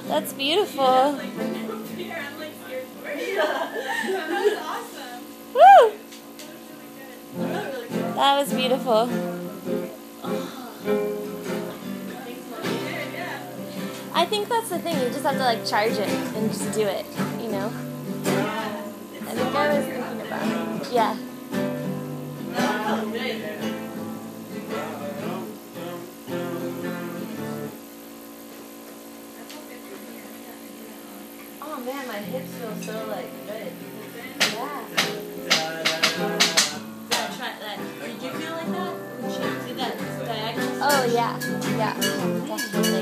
That's beautiful. I'm like scared for you. That was awesome. Woo! That was really good. That was beautiful. I think that's the thing. You just have to like charge it and just do it. You know. I think I was thinking about it. Yeah. Oh man, my hips feel so like good. Yeah. Yeah, try that. Did you feel like that? Did that diagonal? Oh yeah. Yeah. Definitely.